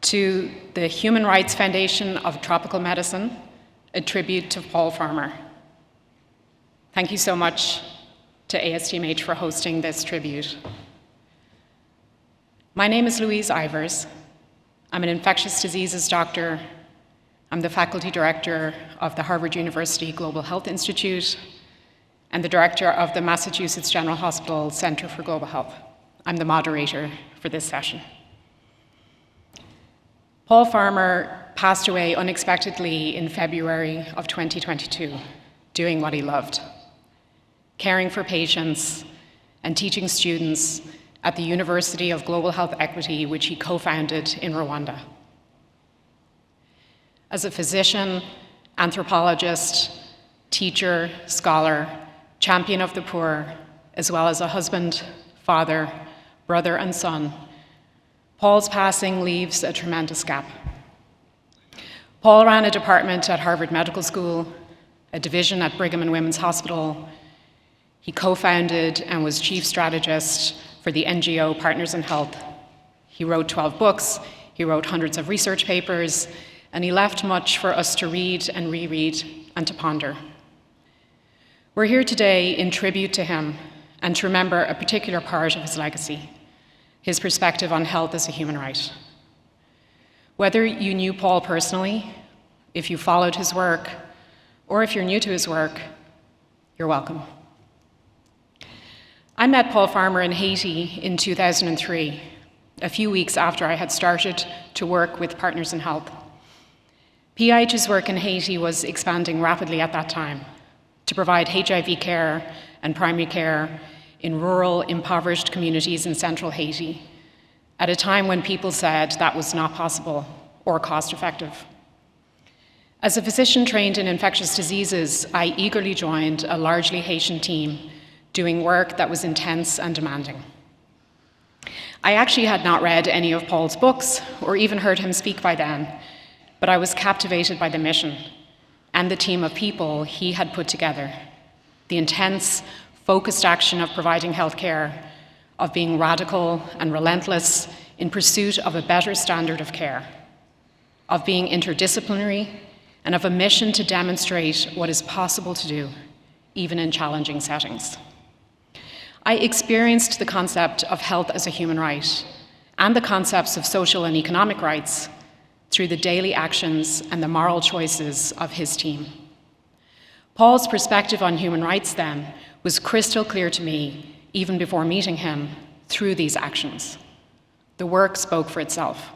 to the Human Rights Foundation of Tropical Medicine, a tribute to Paul Farmer. Thank you so much to ASTMH for hosting this tribute. My name is Louise Ivers. I'm an infectious diseases doctor. I'm the faculty director of the Harvard University Global Health Institute and the director of the Massachusetts General Hospital Center for Global Health. I'm the moderator for this session. Paul Farmer passed away unexpectedly in February of 2022, doing what he loved, caring for patients and teaching students at the University of Global Health Equity, which he co-founded in Rwanda. As a physician, anthropologist, teacher, scholar, champion of the poor, as well as a husband, father, brother, and son, Paul's passing leaves a tremendous gap. Paul ran a department at Harvard Medical School, a division at Brigham and Women's Hospital. He co-founded and was chief strategist for the NGO Partners in Health. He wrote 12 books, he wrote hundreds of research papers, and he left much for us to read and reread and to ponder. We're here today in tribute to him and to remember a particular part of his legacy, his perspective on health as a human right. Whether you knew Paul personally, if you followed his work, or if you're new to his work, you're welcome. I met Paul Farmer in Haiti in 2003, a few weeks after I had started to work with Partners in Health. PIH's work in Haiti was expanding rapidly at that time to provide HIV care and primary care in rural, impoverished communities in central Haiti, at a time when people said that was not possible or cost-effective. As a physician trained in infectious diseases, I eagerly joined a largely Haitian team doing work that was intense and demanding. I actually had not read any of Paul's books or even heard him speak by then, but I was captivated by the mission and the team of people he had put together, the intense, focused action of providing healthcare, of being radical and relentless in pursuit of a better standard of care, of being interdisciplinary, and of a mission to demonstrate what is possible to do, even in challenging settings. I experienced the concept of health as a human right and the concepts of social and economic rights through the daily actions and the moral choices of his team. Paul's perspective on human rights then was crystal clear to me, even before meeting him, through these actions. The work spoke for itself.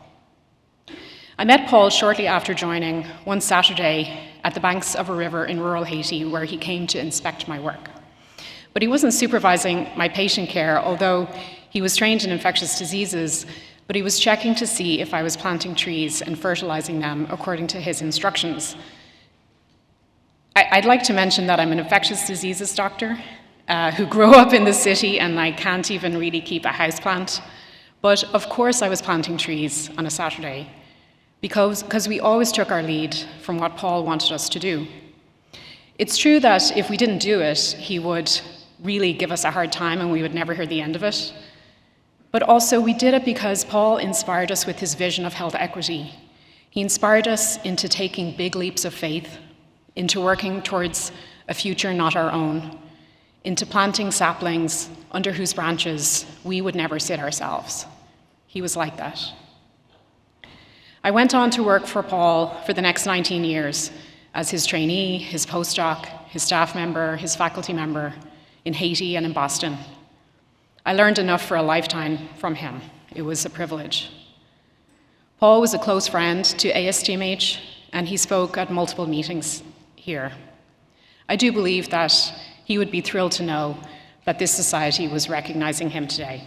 I met Paul shortly after joining one Saturday at the banks of a river in rural Haiti, where he came to inspect my work. But he wasn't supervising my patient care, although he was trained in infectious diseases, but he was checking to see if I was planting trees and fertilizing them according to his instructions. I'd like to mention that I'm an infectious diseases doctor who grew up in the city, and I can't even really keep a houseplant. But of course I was planting trees on a Saturday because we always took our lead from what Paul wanted us to do. It's true that if we didn't do it, he would really give us a hard time and we would never hear the end of it. But also we did it because Paul inspired us with his vision of health equity. He inspired us into taking big leaps of faith, into working towards a future not our own, into planting saplings under whose branches we would never sit ourselves. He was like that. I went on to work for Paul for the next 19 years as his trainee, his postdoc, his staff member, his faculty member in Haiti and in Boston. I learned enough for a lifetime from him. It was a privilege. Paul was a close friend to ASTMH, and he spoke at multiple meetings here. I do believe that he would be thrilled to know that this society was recognizing him today.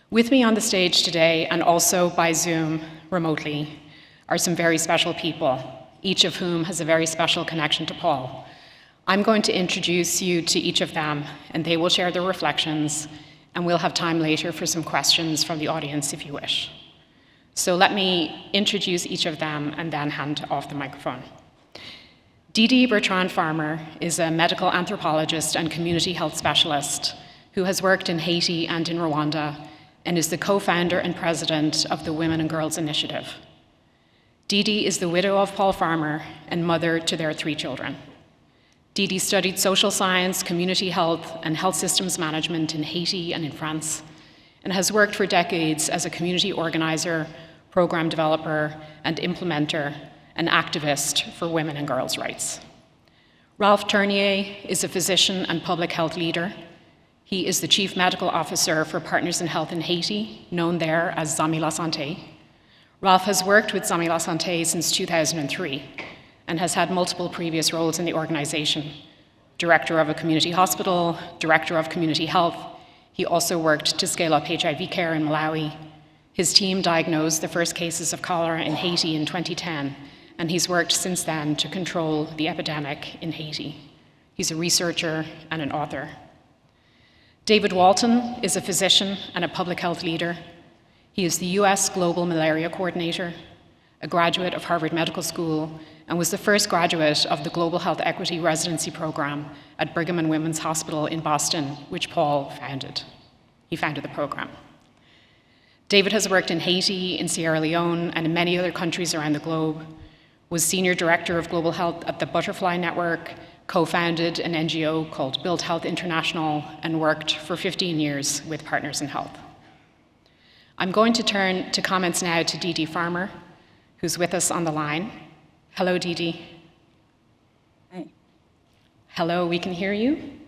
With me on the stage today, and also by Zoom remotely, are some very special people, each of whom has a very special connection to Paul. I'm going to introduce you to each of them, and they will share their reflections, and we'll have time later for some questions from the audience if you wish. So let me introduce each of them and then hand off the microphone. Didi Bertrand Farmer is a medical anthropologist and community health specialist who has worked in Haiti and in Rwanda, and is the co-founder and president of the Women and Girls Initiative. Dee Dee is the widow of Paul Farmer and mother to their 3 children. Dee Dee studied social science, community health, and health systems management in Haiti and in France, and has worked for decades as a community organizer, program developer, and implementer, and activist for women and girls' rights. Ralph Ternier is a physician and public health leader. He is the Chief Medical Officer for Partners in Health in Haiti, known there as Zami La Santé. Ralph has worked with Zami La Santé since 2003 and has had multiple previous roles in the organization. Director of a community hospital, Director of Community Health. He also worked to scale up HIV care in Malawi. His team diagnosed the first cases of cholera in Haiti in 2010, and he's worked since then to control the epidemic in Haiti. He's a researcher and an author. David Walton is a physician and a public health leader. He is the US Global Malaria Coordinator, a graduate of Harvard Medical School, and was the first graduate of the Global Health Equity Residency Program at Brigham and Women's Hospital in Boston, which Paul founded. He founded the program. David has worked in Haiti, in Sierra Leone, and in many other countries around the globe, was Senior Director of Global Health at the Butterfly Network, co-founded an NGO called Build Health International, and worked for 15 years with Partners in Health. I'm going to turn to comments now to Dee Dee Farmer, who's with us on the line. Hello, Dee Dee. Hi. Hello, we can hear you,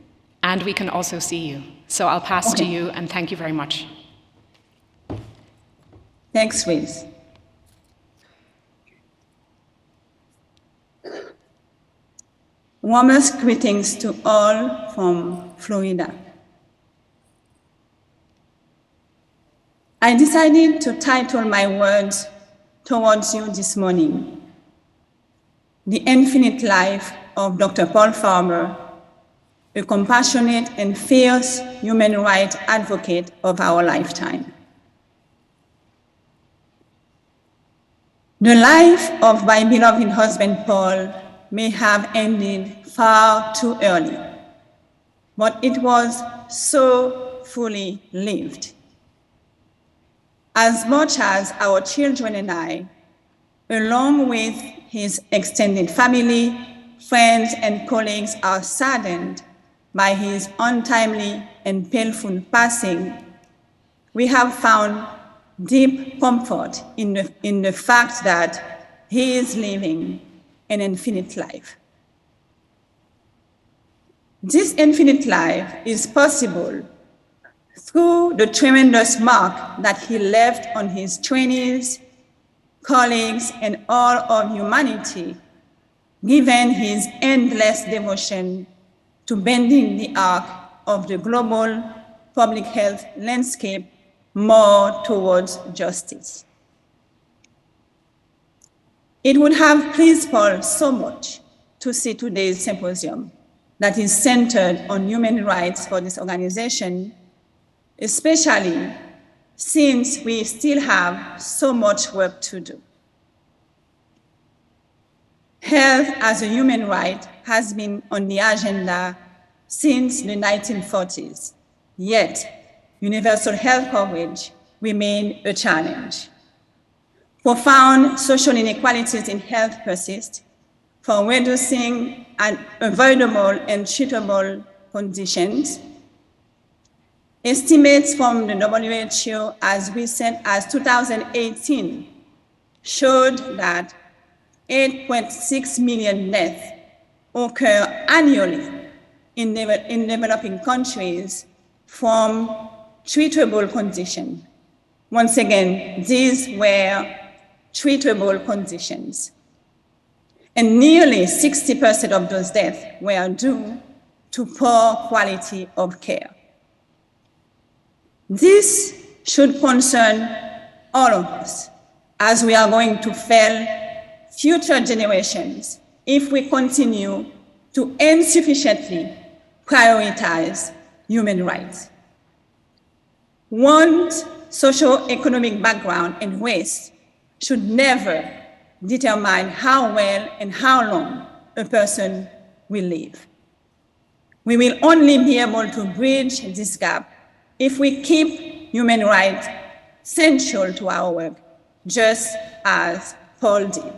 and we can also see you. So I'll pass to you, and thank you very much. Thanks, Louise. Warmest greetings to all from Florida. I decided to title my words towards you this morning, The Infinite Life of Dr. Paul Farmer, a compassionate and fierce human rights advocate of our lifetime. The life of my beloved husband, Paul, may have ended far too early, but it was so fully lived. As much as our children and I, along with his extended family, friends, and colleagues, are saddened by his untimely and painful passing, we have found deep comfort in the fact that he is living an infinite life. This infinite life is possible through the tremendous mark that he left on his trainees, colleagues, and all of humanity, given his endless devotion to bending the arc of the global public health landscape more towards justice. It would have pleased Paul so much to see today's symposium that is centered on human rights for this organization, especially since we still have so much work to do. Health as a human right has been on the agenda since the 1940s, yet universal health coverage remains a challenge. Profound social inequalities in health persist, from reducing avoidable and treatable conditions. Estimates from the WHO as recent as 2018 showed that 8.6 million deaths occur annually in developing countries from treatable conditions. Once again, these were treatable conditions. And nearly 60% of those deaths were due to poor quality of care. This should concern all of us, as we are going to fail future generations if we continue to insufficiently prioritize human rights. One's socioeconomic background and race should never determine how well and how long a person will live. We will only be able to bridge this gap if we keep human rights central to our work, just as Paul did.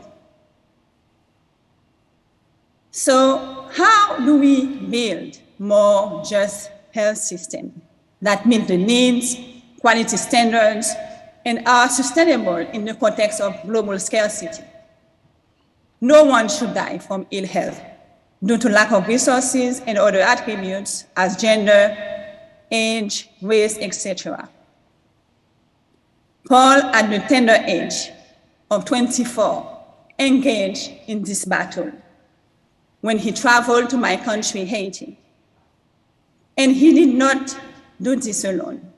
So how do we build more just health systems that meet the needs, quality standards, and are sustainable in the context of global scarcity? No one should die from ill health due to lack of resources and other attributes as gender, age, race, etc. Paul, at the tender age of 24, engaged in this battle when he traveled to my country, Haiti. And he did not do this alone.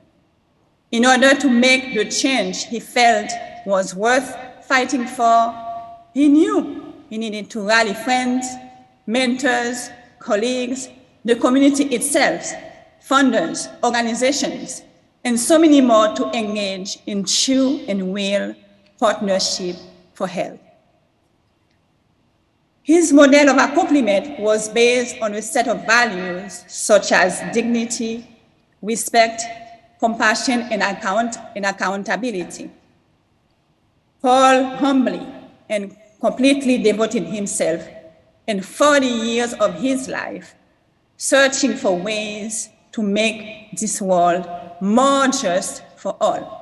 In order to make the change he felt was worth fighting for, he knew he needed to rally friends, mentors, colleagues, the community itself, funders, organizations, and so many more to engage in true and real partnership for health. His model of accomplishment was based on a set of values such as dignity, respect, compassion, and accountability. Paul humbly and completely devoted himself in 40 years of his life, searching for ways to make this world more just for all.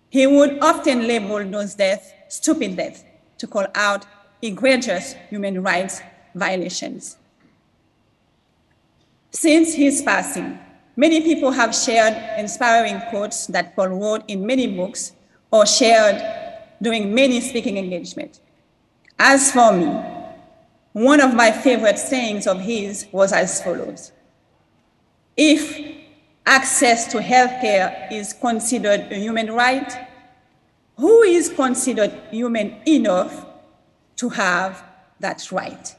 He would often label those deaths stupid deaths to call out egregious human rights violations. Since his passing, many people have shared inspiring quotes that Paul wrote in many books or shared during many speaking engagements. As for me, one of my favorite sayings of his was as follows: if access to healthcare is considered a human right, who is considered human enough to have that right?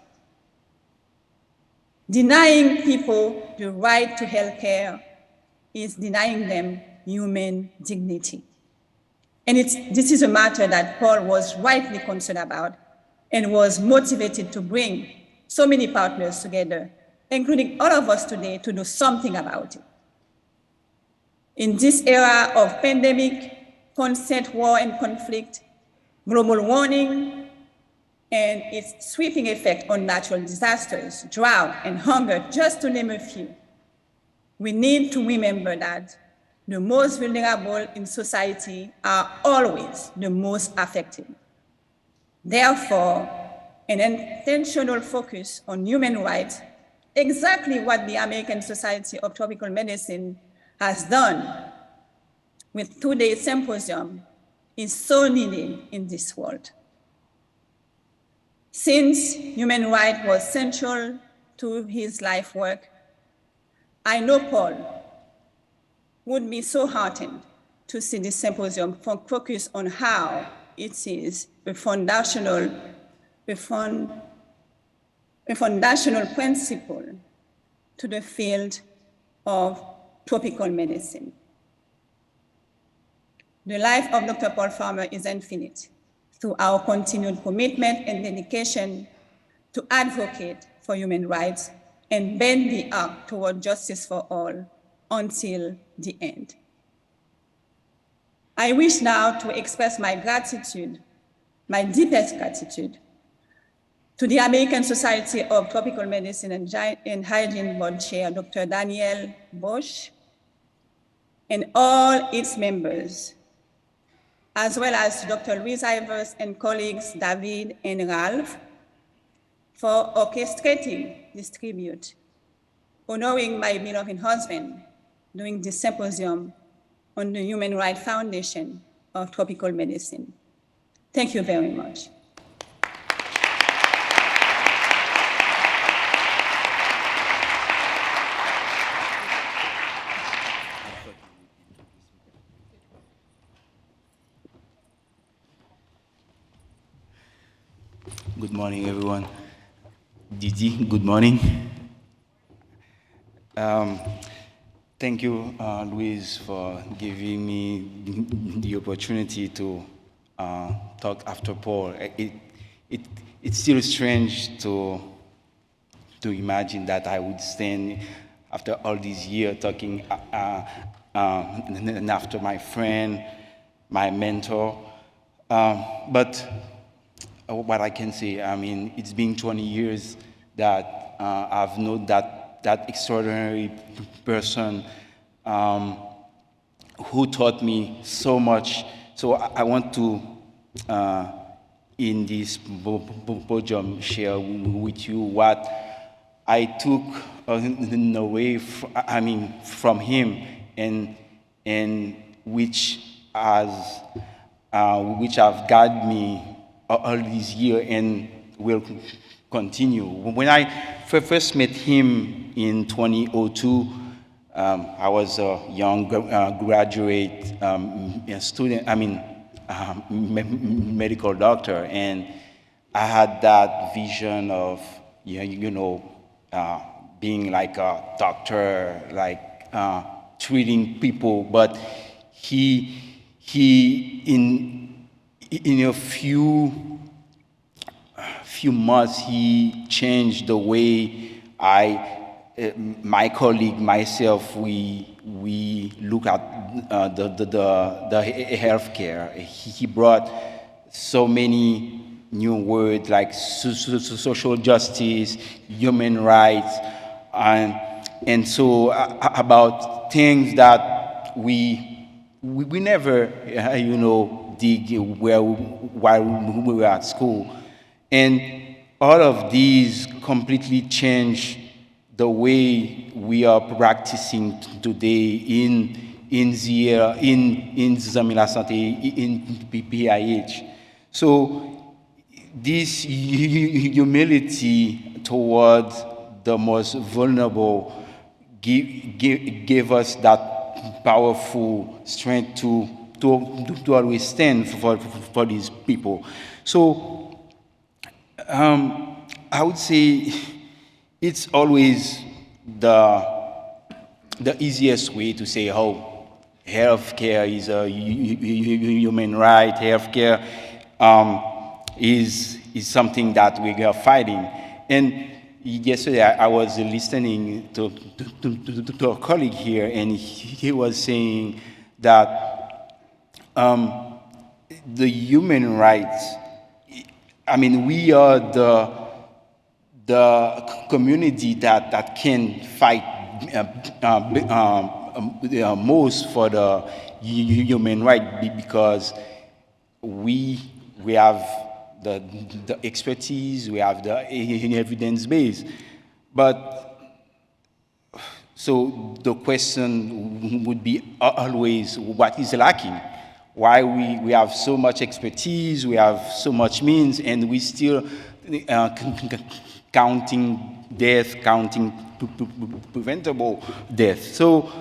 Denying people the right to healthcare is denying them human dignity. And this is a matter that Paul was rightly concerned about and was motivated to bring so many partners together, including all of us today, to do something about it. In this era of pandemic, constant war and conflict, global warming, and its sweeping effect on natural disasters, drought, and hunger, just to name a few, we need to remember that the most vulnerable in society are always the most affected. Therefore, an intentional focus on human rights, exactly what the American Society of Tropical Medicine has done with today's symposium, is so needed in this world. Since human rights was central to his life work, I know Paul would be so heartened to see this symposium focus on how it is a foundational principle to the field of tropical medicine. The life of Dr. Paul Farmer is infinite through our continued commitment and dedication to advocate for human rights and bend the arc toward justice for all until the end. I wish now to express my gratitude, my deepest gratitude, to the American Society of Tropical Medicine and Hygiene Board Chair, Dr. Daniel Bosch, and all its members, as well as Dr. Louise Ivers and colleagues David and Ralph, for orchestrating this tribute, honoring my beloved husband during this symposium on the Human Rights Foundation of Tropical Medicine. Thank you very much. Good morning, everyone. Didi, good morning. Thank you, Louise, for giving me the opportunity to talk after Paul. It's still strange to imagine that I would stand after all these years talking and after my friend, my mentor. But what I can say, I mean, it's been 20 years that I've known that extraordinary person who taught me so much. So I want to, in this podium, share with you what I took away from him, and which have guided me all these years and will continue. When I first met him in 2002, I was a young graduate student, medical doctor, and I had that vision of, being like a doctor, like treating people, but he in a few months, he changed the way my colleague, myself, we look at the healthcare. He brought so many new words like social justice, human rights, and so about things that we never, dig while we were at school. And all of these completely change the way we are practicing today in Zamila Santé, in PIH. So this humility towards the most vulnerable gave us that powerful strength to always stand for these people. So I would say it's always the easiest way to say, oh, healthcare is a human right. Healthcare is something that we are fighting. And yesterday I was listening to a colleague here, and he was saying that the human rights, we are the community that can fight most for the human right, because we have the expertise, we have the evidence base. But so the question would be always, what is lacking? Why we have so much expertise, we have so much means, and we still counting death, counting preventable death. So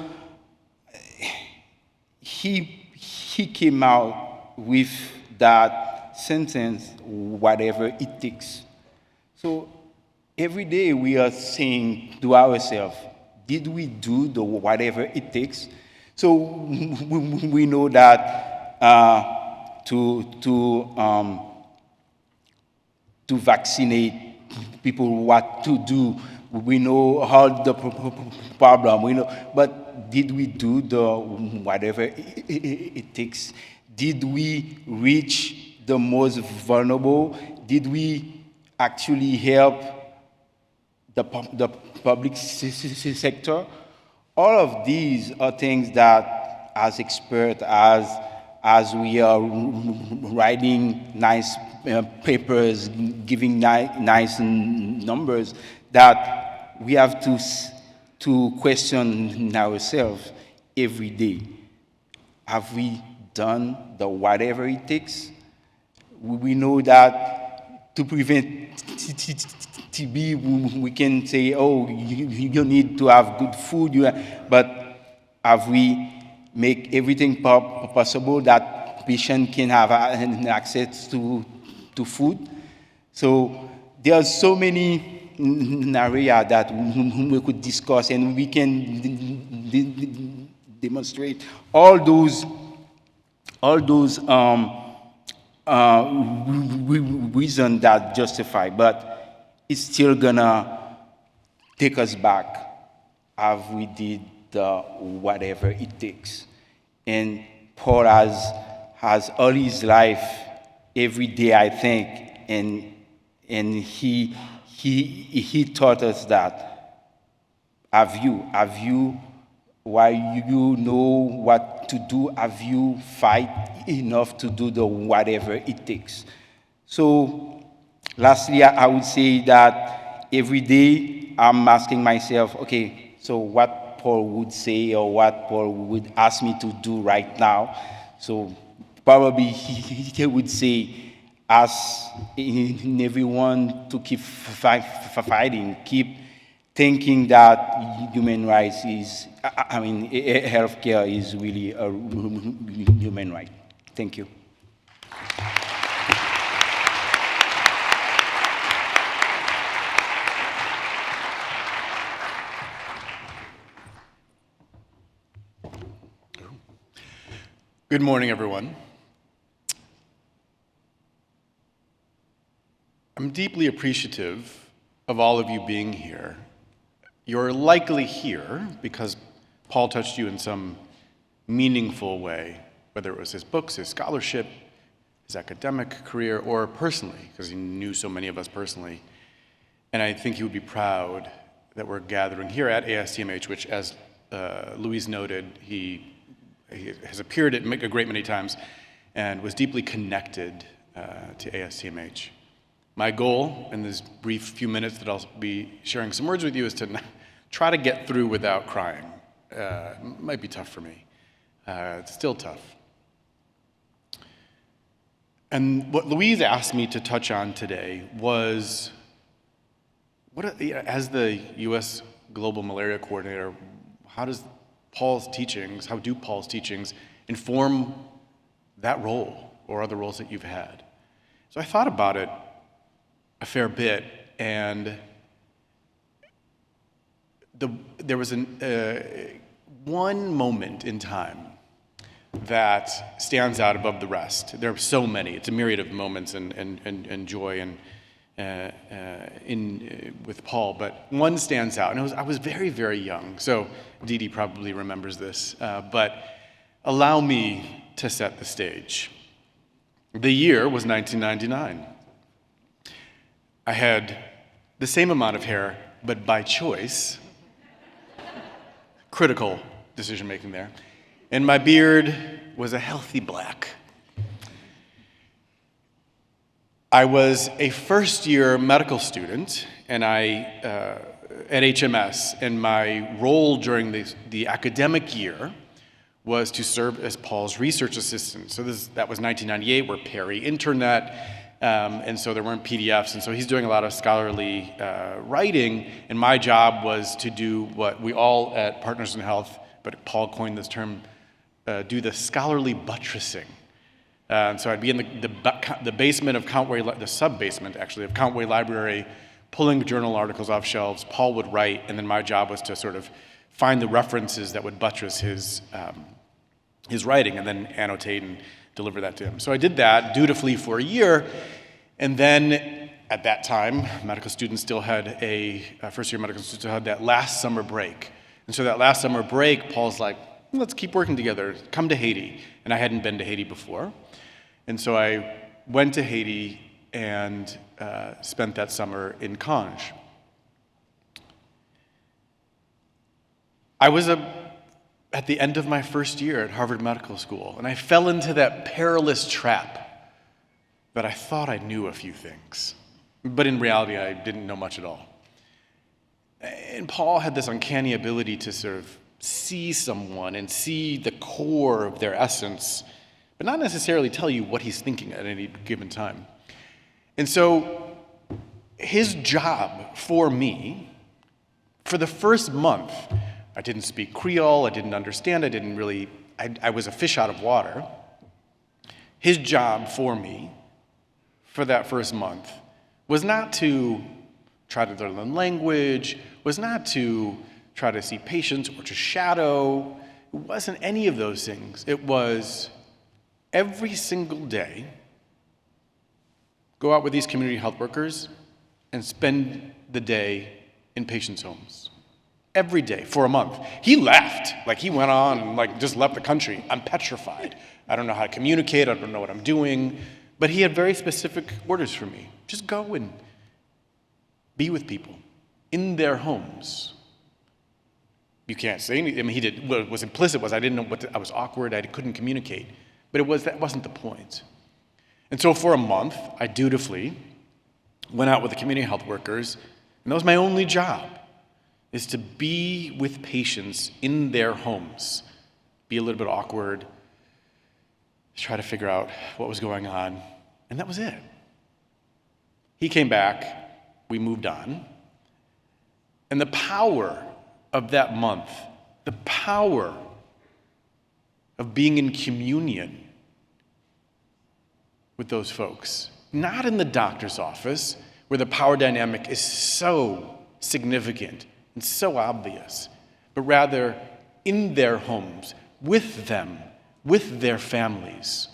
he came out with that sentence, whatever it takes. So every day we are saying to ourselves, did we do the whatever it takes? So we know that to vaccinate people, what to do. We know how the problem, we know, but did we do the whatever it takes? Did we reach the most vulnerable? Did we actually help the public sector? All of these are things that, as experts, as we are writing nice papers, giving nice numbers, that we have to question ourselves every day. Have we done the whatever it takes? We know that to prevent TB, we can say, oh, you need to have good food, but have we make everything possible that patient can have access to food? So there are so many areas that we could discuss, and we can demonstrate all those reasons that justify, but it's still gonna take us back. Have we did the whatever it takes. And Paul has all his life, every day, I think, and he taught us that. Have you, while you know what to do, have you fight enough to do the whatever it takes? So, lastly, I would say that every day I'm asking myself, okay, so what Paul would say or what Paul would ask me to do right now. So probably he would say, ask everyone to keep fighting, keep thinking that human rights is, healthcare is really a human right. Thank you. Good morning, everyone. I'm deeply appreciative of all of you being here. You're likely here because Paul touched you in some meaningful way, whether it was his books, his scholarship, his academic career, or personally, because he knew so many of us personally. And I think he would be proud that we're gathering here at ASTMH, which, as Louise noted, he has appeared at a great many times and was deeply connected to ASTMH. My goal in this brief few minutes that I'll be sharing some words with you is to try to get through without crying. It might be tough for me. It's still tough. And what Louise asked me to touch on today was, as the U.S. Global Malaria Coordinator, how do Paul's teachings inform that role or other roles that you've had? So I thought about it a fair bit, and there was one moment in time that stands out above the rest. There are so many. It's a myriad of moments and joy with Paul, but one stands out, and I was very, very young, so Dee Dee probably remembers this, but allow me to set the stage. The year was 1999. I had the same amount of hair, but by choice, critical decision-making there, and my beard was a healthy black. I was a first-year medical student, and at HMS, and my role during the academic year was to serve as Paul's research assistant. So that was 1998, we're peri-internet, and so there weren't PDFs, and so he's doing a lot of scholarly writing, and my job was to do what we all at Partners in Health, but Paul coined this term, do the scholarly buttressing. So I'd be in the basement of the sub-basement, actually, of Countway Library, pulling journal articles off shelves. Paul would write, and then my job was to sort of find the references that would buttress his writing, and then annotate and deliver that to him. So I did that dutifully for a year, and then at that time, medical students still had first-year medical students still had that last summer break. And so that last summer break, Paul's like, let's keep working together, come to Haiti. And I hadn't been to Haiti before. And so I went to Haiti and spent that summer in Conge. I was at the end of my first year at Harvard Medical School, and I fell into that perilous trap that I thought I knew a few things, but in reality I didn't know much at all. And Paul had this uncanny ability to sort of see someone and see the core of their essence, but not necessarily tell you what he's thinking at any given time. And so his job for me, for the first month, I didn't speak Creole, I didn't understand, I was a fish out of water. His job for me, for that first month, was not to try to learn the language, was not to try to see patients or to shadow. It wasn't any of those things. It was every single day, go out with these community health workers and spend the day in patients' homes. every day for a month. He left, like he went on and like just left the country. I'm petrified. I don't know how to communicate, I don't know what I'm doing. But he had very specific orders for me. Just go and be with people in their homes. You can't say anything. I mean, he did. What was implicit was I didn't know I was awkward. I couldn't communicate. But that wasn't the point. And so for a month, I dutifully went out with the community health workers, and that was my only job, is to be with patients in their homes, be a little bit awkward, try to figure out what was going on, and that was it. He came back, we moved on, and the power of that month, the power of being in communion with those folks, not in the doctor's office, where the power dynamic is so significant and so obvious, but rather in their homes, with them, with their families,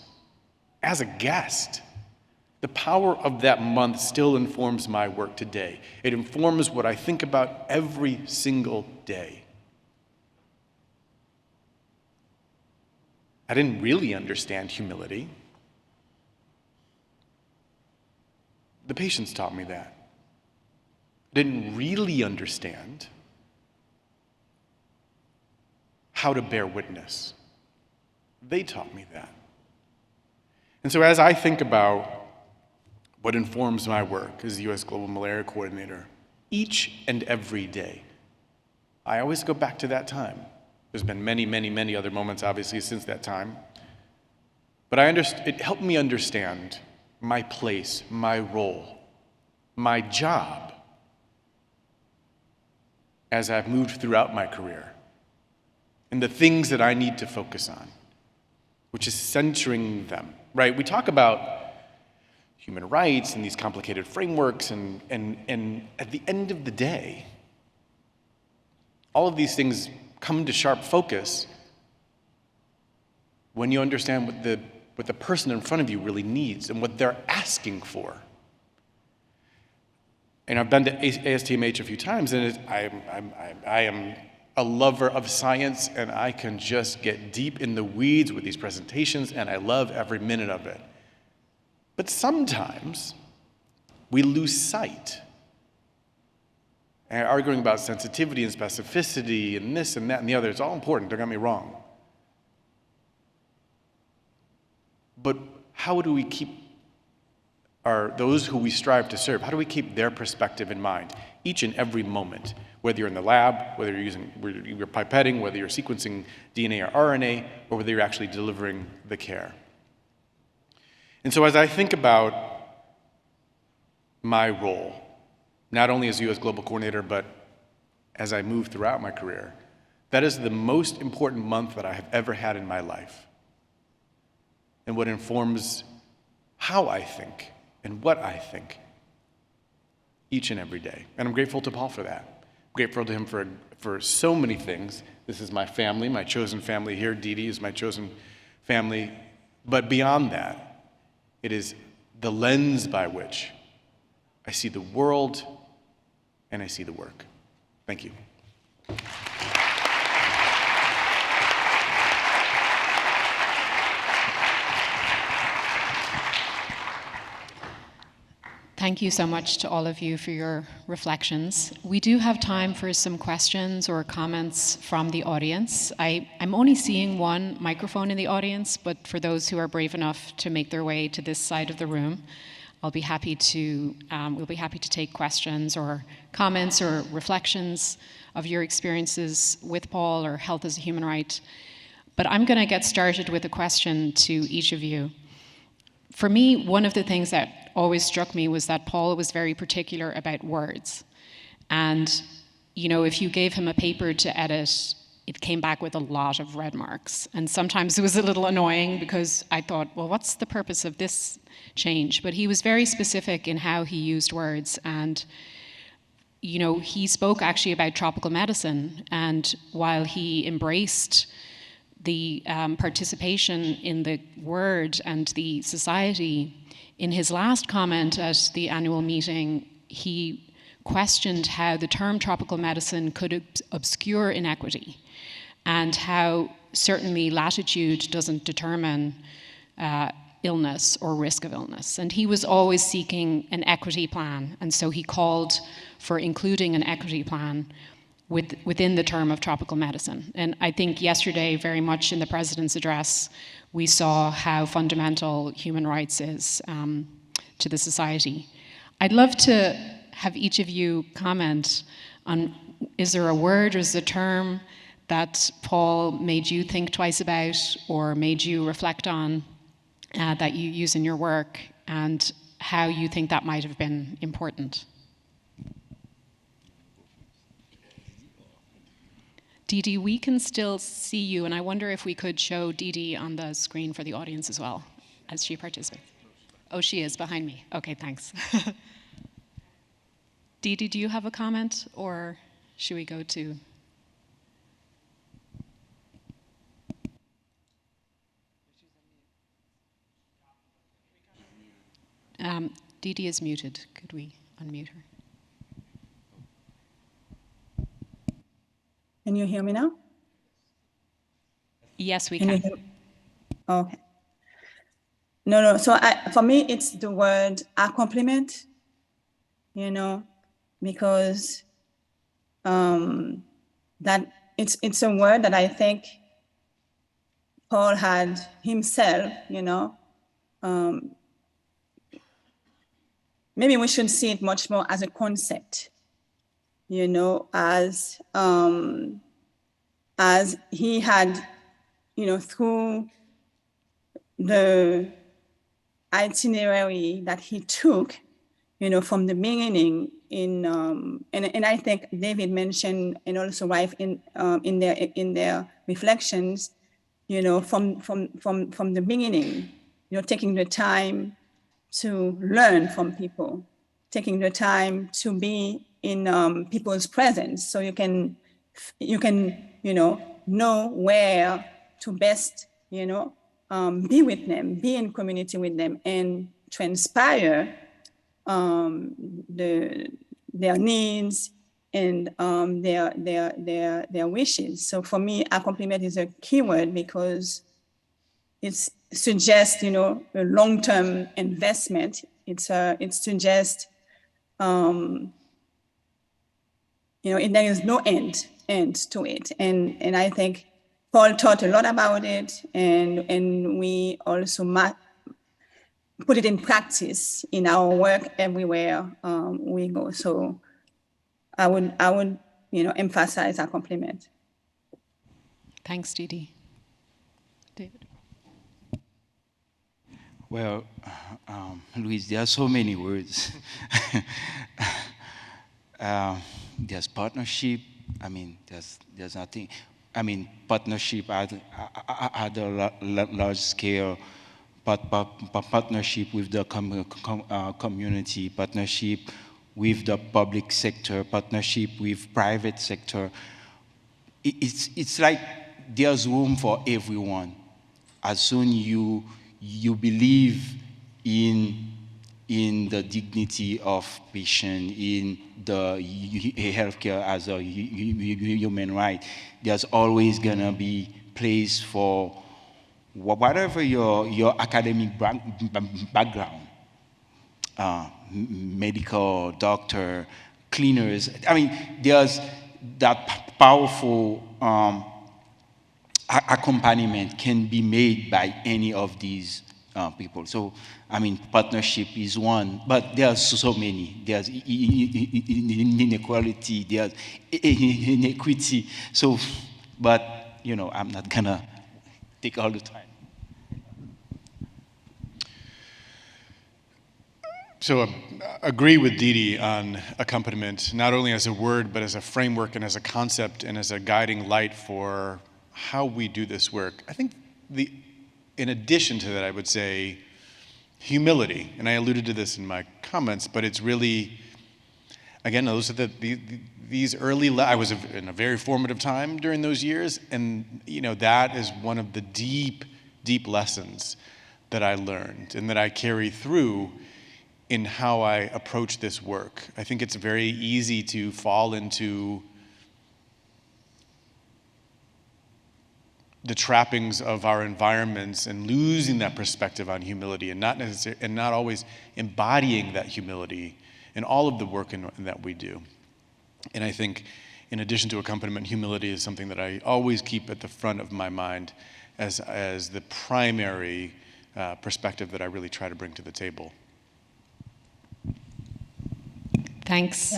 as a guest. The power of that month still informs my work today. It informs what I think about every single day. I didn't really understand humility. The patients taught me that. I didn't really understand how to bear witness. They taught me that. And so as I think about what informs my work as the U.S. Global Malaria Coordinator, each and every day, I always go back to that time. There's been many, many, many other moments, obviously, since that time. But it helped me understand my place, my role, my job as I've moved throughout my career, and the things that I need to focus on, which is centering them, right? We talk about human rights and these complicated frameworks, and at the end of the day, all of these things come to sharp focus when you understand what the person in front of you really needs and what they're asking for. And I've been to ASTMH a few times, and I am a lover of science, and I can just get deep in the weeds with these presentations, and I love every minute of it. But sometimes we lose sight. And arguing about sensitivity and specificity and this and that and the other, it's all important, don't get me wrong. But how do we keep those who we strive to serve, how do we keep their perspective in mind each and every moment, whether you're in the lab, whether you're pipetting, whether you're sequencing DNA or RNA, or whether you're actually delivering the care? And so as I think about my role, not only as U.S. Global Coordinator, but as I move throughout my career, that is the most important month that I have ever had in my life, and what informs how I think and what I think each and every day. And I'm grateful to Paul for that. I'm grateful to him for so many things. This is my family, my chosen family here. Dee Dee is my chosen family. But beyond that, it is the lens by which I see the world and I see the work. Thank you. Thank you so much to all of you for your reflections. We do have time for some questions or comments from the audience. I'm only seeing one microphone in the audience, but for those who are brave enough to make their way to this side of the room, we'll be happy to take questions or comments or reflections of your experiences with Paul or health as a human right. But I'm going to get started with a question to each of you. For me, one of the things that always struck me was that Paul was very particular about words. And, you know, if you gave him a paper to edit, it came back with a lot of red marks. And sometimes it was a little annoying because I thought, well, what's the purpose of this change? But he was very specific in how he used words. And, you know, he spoke actually about tropical medicine. And while he embraced the participation in the word and the society, in his last comment at the annual meeting, he questioned how the term tropical medicine could obscure inequity, and how certainly latitude doesn't determine illness or risk of illness. And he was always seeking an equity plan, and so he called for including an equity plan within the term of tropical medicine. And I think yesterday, very much in the President's address, we saw how fundamental human rights is to the society. I'd love to have each of you comment on, is there a word or is there a term that Paul made you think twice about or made you reflect on that you use in your work, and how you think that might have been important? Didi, we can still see you, and I wonder if we could show Didi on the screen for the audience as well, as she participates. Oh, she is behind me. Okay, thanks. Didi, do you have a comment, or should we go to... Didi is muted. Could we unmute her? Can you hear me now? Yes, we can. Okay. No. So for me, it's the word accompaniment, because that it's a word that I think Paul had himself, maybe we should see it much more as a concept, as he had, through the itinerary that he took, from the beginning and I think David mentioned and also Rife in their reflections, from the beginning, taking the time to learn from people, taking the time to be in people's presence, so you can know where to best be with them, be in community with them, and transpire their needs and their wishes. So for me, accompaniment is a key word because it suggests, a long-term investment. It suggests, there is no end to it. And I think Paul taught a lot about it, and we also put it in practice in our work everywhere we go. So I would emphasize accompaniment. Thanks, Didi. David. Well, Louise, there are so many words. There's partnership. I mean, there's nothing. I mean, partnership at a large scale, partnership with the community, partnership with the public sector, partnership with private sector. It's like there's room for everyone. As soon you believe in the dignity of patient, in the healthcare as a human right, there's always gonna be place for whatever your academic background, medical, doctor, cleaners. I mean, there's that powerful accompaniment can be made by any of these people. So, I mean, partnership is one, but there's so many. There's inequality, there's inequity. So, but, I'm not gonna take all the time. So I agree with Didi on accompaniment, not only as a word, but as a framework and as a concept and as a guiding light for how we do this work. I think in addition to that, I would say humility, and I alluded to this in my comments, but it's really, again, those are these early, I was in a very formative time during those years, and that is one of the deep, deep lessons that I learned and that I carry through in how I approach this work. I think it's very easy to fall into the trappings of our environments and losing that perspective on humility, and not always embodying that humility in all of the work that we do. And I think, in addition to accompaniment, humility is something that I always keep at the front of my mind as the primary perspective that I really try to bring to the table. Thanks.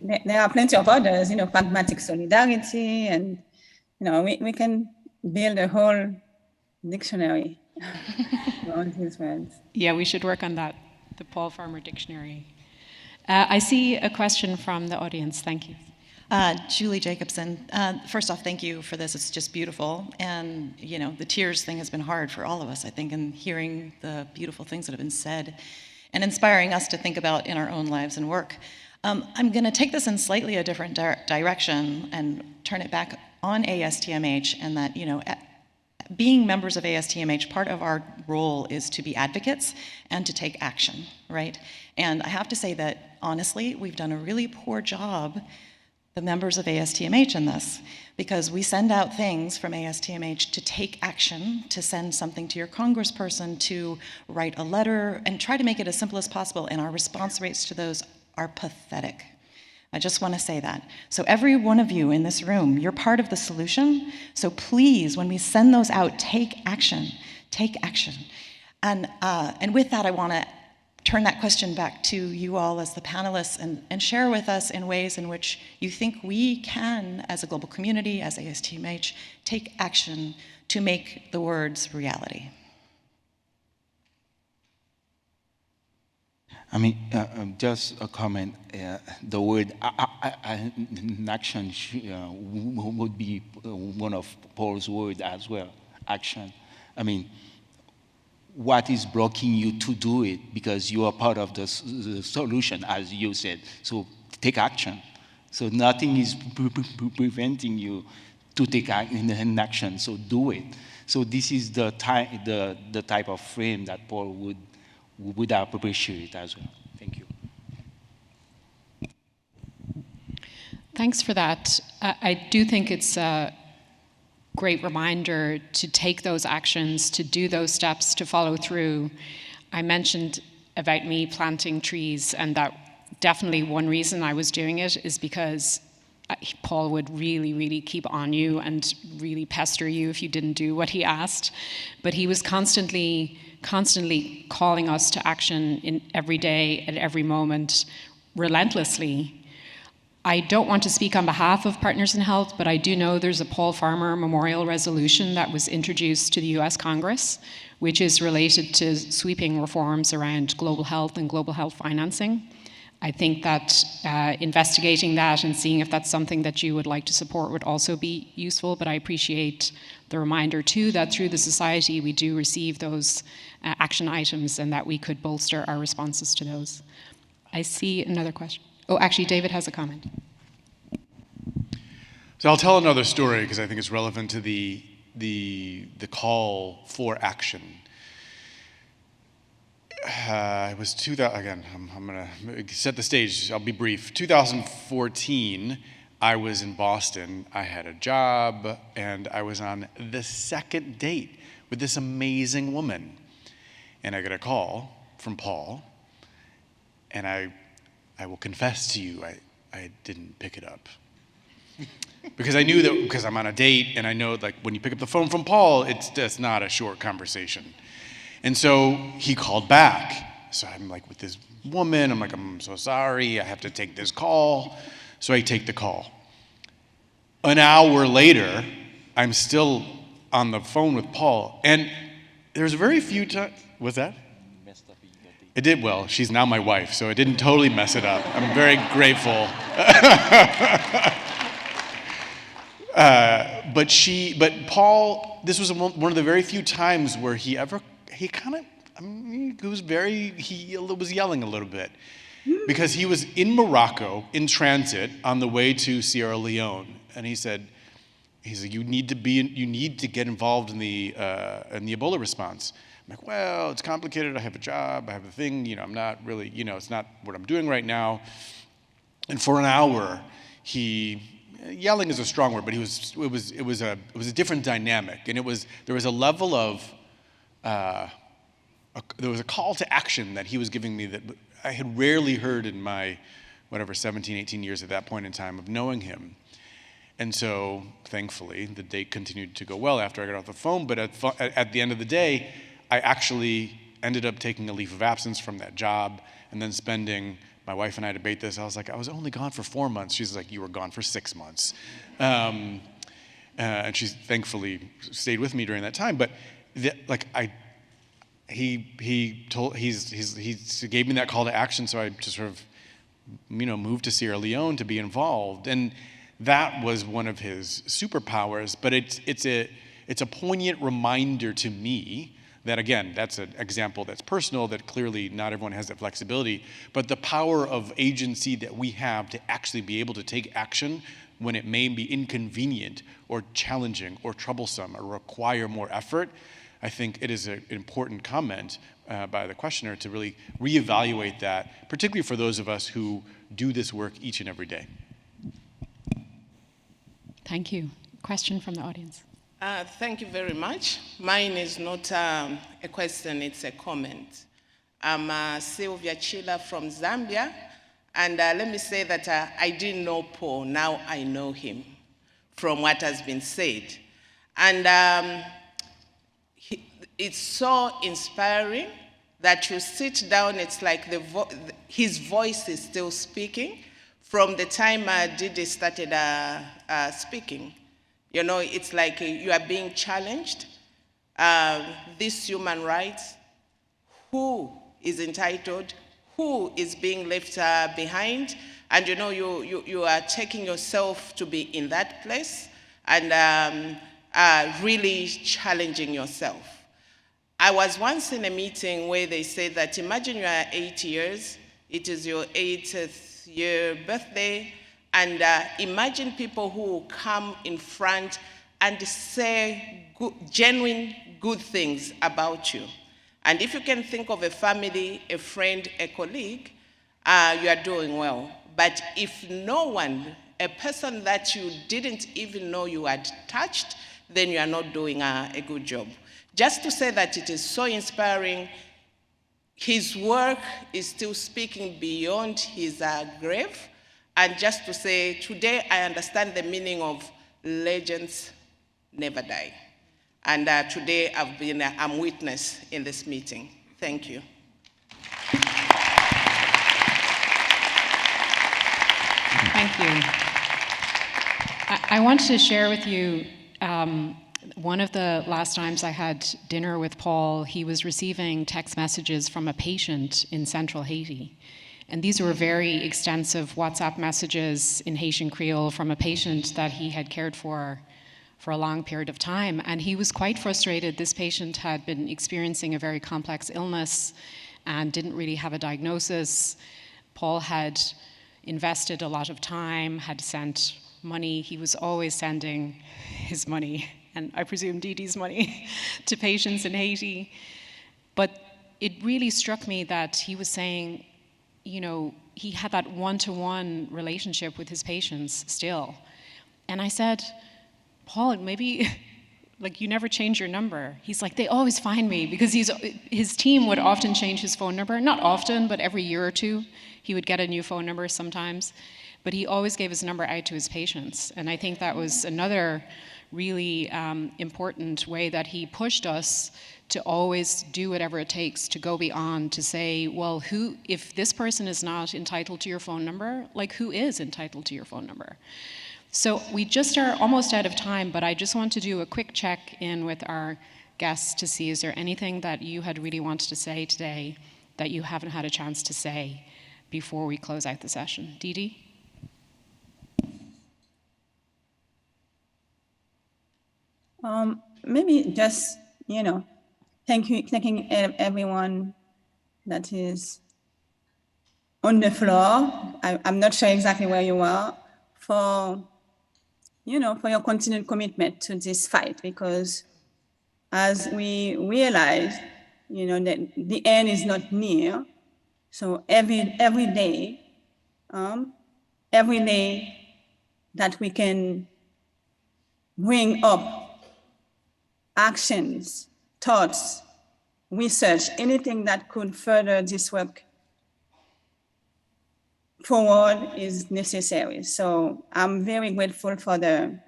Yeah, there are plenty of others, pragmatic solidarity, and we can build a whole dictionary around these words. Yeah, we should work on that, the Paul Farmer Dictionary. I see a question from the audience. Thank you. Julie Jacobson. First off, thank you for this. It's just beautiful. And, the tears thing has been hard for all of us, I think, and hearing the beautiful things that have been said and inspiring us to think about in our own lives and work. I'm going to take this in slightly a different direction and turn it back on ASTMH, and that, being members of ASTMH, part of our role is to be advocates and to take action, right? And I have to say that, honestly, we've done a really poor job, the members of ASTMH, in this, because we send out things from ASTMH to take action, to send something to your congressperson, to write a letter, and try to make it as simple as possible, and our response rates to those are pathetic. I just want to say that. So every one of you in this room, you're part of the solution. So please, when we send those out, take action. Take action. And with that, I want to turn that question back to you all as the panelists and share with us in ways in which you think we can, as a global community, as ASTMH, take action to make the words reality. I mean, just a comment. The word action would be one of Paul's words as well, action. I mean, what is blocking you to do it? Because you are part of the solution, as you said. So take action. So nothing is preventing you to take action, so do it. So this is the type of frame that Paul would appreciate as well. Thank you. Thanks for that. I do think it's a great reminder to take those actions, to do those steps, to follow through. I mentioned about me planting trees, and that definitely one reason I was doing it is because Paul would really, really keep on you and really pester you if you didn't do what he asked. But he was constantly calling us to action in every day, at every moment, relentlessly. I don't want to speak on behalf of Partners in Health, but I do know there's a Paul Farmer Memorial Resolution that was introduced to the US Congress, which is related to sweeping reforms around global health and global health financing. I think that investigating that and seeing if that's something that you would like to support would also be useful, but I appreciate the reminder too that through the society we do receive those action items and that we could bolster our responses to those. I see another question. Oh, actually, David has a comment. So I'll tell another story because I think it's relevant to the call for action. It was 2000, again, I'm going to set the stage, I'll be brief. 2014, I was in Boston, I had a job, and I was on the second date with this amazing woman. And I got a call from Paul, and I will confess to you, I didn't pick it up. Because I knew that, because I'm on a date, and I know like when you pick up the phone from Paul, it's not a short conversation. And so he called back. So I'm like with this woman, I'm like, I'm so sorry, I have to take this call. So I take the call. An hour later, I'm still on the phone with Paul. And there's very few times, what's that? It did well. She's now my wife, so it didn't totally mess it up. I'm very grateful. But Paul, this was one of the very few times where he was yelling a little bit because he was in Morocco in transit on the way to Sierra Leone, and he said, you need to get involved in the Ebola response. I'm like, well, it's complicated. I have a job. I have a thing. I'm not really, it's not what I'm doing right now. And for an hour, yelling is a strong word, but it was a different dynamic. And there was a level of, there was a call to action that he was giving me that I had rarely heard in my, 17, 18 years at that point in time of knowing him. And so, thankfully, the date continued to go well after I got off the phone, but at the end of the day, I actually ended up taking a leave of absence from that job and then spending, my wife and I debate this, I was like, I was only gone for 4 months. She's like, you were gone for 6 months. And she thankfully stayed with me during that time, but he gave me that call to action, so I just sort of, moved to Sierra Leone to be involved, and that was one of his superpowers. But it's a poignant reminder to me that, again, that's an example that's personal, that clearly not everyone has that flexibility, but the power of agency that we have to actually be able to take action when it may be inconvenient or challenging or troublesome or require more effort. I think it is an important comment by the questioner to really reevaluate that, particularly for those of us who do this work each and every day. Thank you. Question from the audience. Thank you very much. Mine is not a question, it's a comment. I'm Sylvia Chila from Zambia, and let me say that I didn't know Paul, now I know him from what has been said. And it's so inspiring that you sit down, it's like his voice is still speaking from the time Didi started speaking. It's like you are being challenged. These human rights, who is entitled, who is being left behind, and you are taking yourself to be in that place and really challenging yourself. I was once in a meeting where they said that imagine you are 8 years, it is your 80th year birthday, and imagine people who come in front and say genuine good things about you. And if you can think of a family, a friend, a colleague, you are doing well. But if no one, a person that you didn't even know you had touched, then you are not doing a good job. Just to say that it is so inspiring, his work is still speaking beyond his grave, and just to say, today I understand the meaning of legends never die. And today I'm witness in this meeting. Thank you. Thank you. I want to share with you one of the last times I had dinner with Paul, he was receiving text messages from a patient in central Haiti. And these were very extensive WhatsApp messages in Haitian Creole from a patient that he had cared for a long period of time. And he was quite frustrated. This patient had been experiencing a very complex illness and didn't really have a diagnosis. Paul had invested a lot of time, had sent money. He was always sending his money, and I presume Didi's money, to patients in Haiti. But it really struck me that he was saying, he had that one-to-one relationship with his patients still. And I said, Paul, maybe, you never change your number. He's like, they always find me, because his team would often change his phone number. Not often, but every year or two, he would get a new phone number sometimes. But he always gave his number out to his patients. And I think that was another really important way that he pushed us to always do whatever it takes to go beyond, to say, well, if this person is not entitled to your phone number, who is entitled to your phone number? So we just are almost out of time, but I just want to do a quick check-in with our guests to see, is there anything that you had really wanted to say today that you haven't had a chance to say before we close out the session? Didi? Maybe just, thanking everyone that is on the floor. I'm not sure exactly where you are, for your continued commitment to this fight, because as we realize the end is not near. So every day that we can bring up actions, thoughts, research, anything that could further this work forward is necessary. So I'm very grateful for the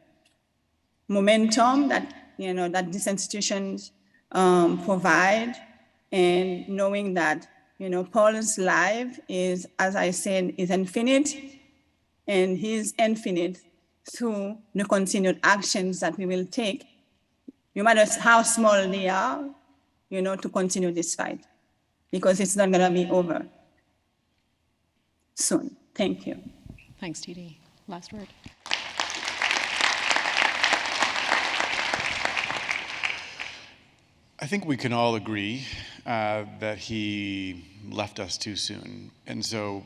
momentum that that these institutions provide, and knowing that Paul's life is, as I said, is infinite, and he's infinite through the continued actions that we will take, no matter how small they are, to continue this fight, because it's not going to be over soon. Thank you. Thanks, Didi. Last word. I think we can all agree that he left us too soon. And so,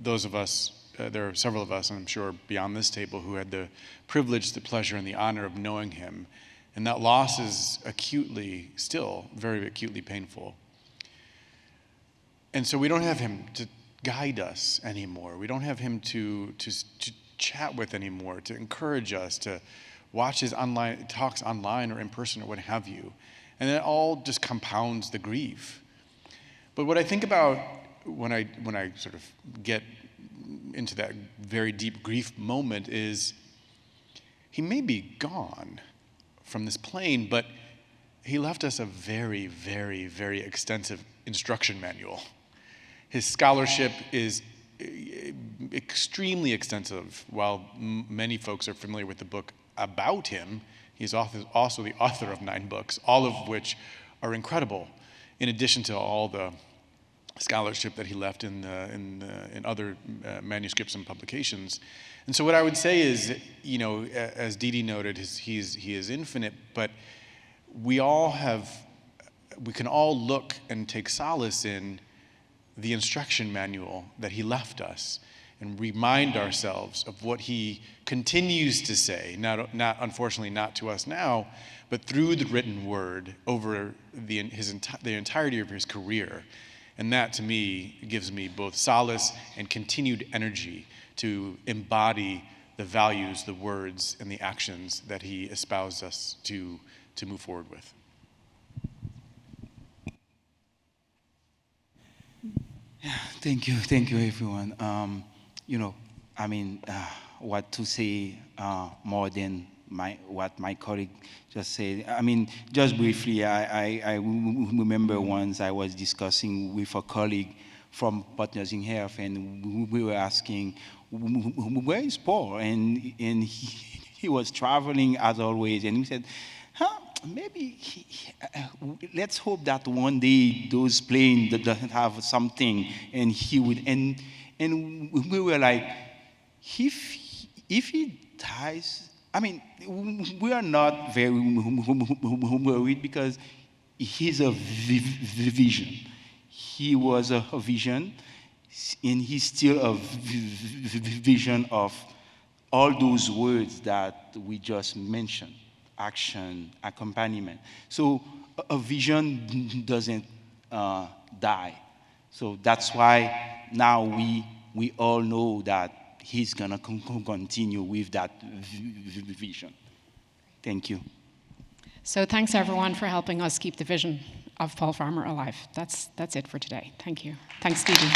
those of us, there are several of us, and I'm sure beyond this table, who had the privilege, the pleasure, and the honor of knowing him. And that loss is still very acutely painful. And so we don't have him to guide us anymore. We don't have him to chat with anymore, to encourage us, to watch his online talks online or in person or what have you. And it all just compounds the grief. But what I think about when I sort of get into that very deep grief moment is he may be gone from this plane, but he left us a very, very, very extensive instruction manual. His scholarship is extremely extensive. While many folks are familiar with the book about him, he's also the author of 9 books, all of which are incredible, in addition to all the scholarship that he left in other manuscripts and publications. And so what I would say is, as Didi noted, he is infinite, but we can all look and take solace in the instruction manual that he left us, and remind ourselves of what he continues to say, not unfortunately not to us now, but through the written word over the entirety of his career. And that, to me, gives me both solace and continued energy to embody the values, the words, and the actions that he espoused us to move forward with. Thank you, everyone. What to say more than what my colleague just said. Just briefly, I remember once I was discussing with a colleague from Partners in Health, and we were asking, where is Paul? And he was traveling as always, and we said, maybe let's hope that one day those planes doesn't have something, and he would. And we were like, if he dies, we are not very worried, because he's a vision. He was a vision, and he's still a vision of all those words that we just mentioned. Action, accompaniment. So a vision doesn't die. So that's why now we all know that he's gonna continue with that vision. Thank you. So thanks everyone for helping us keep the vision of Paul Farmer alive. That's it for today. Thank you. Thanks, Didi.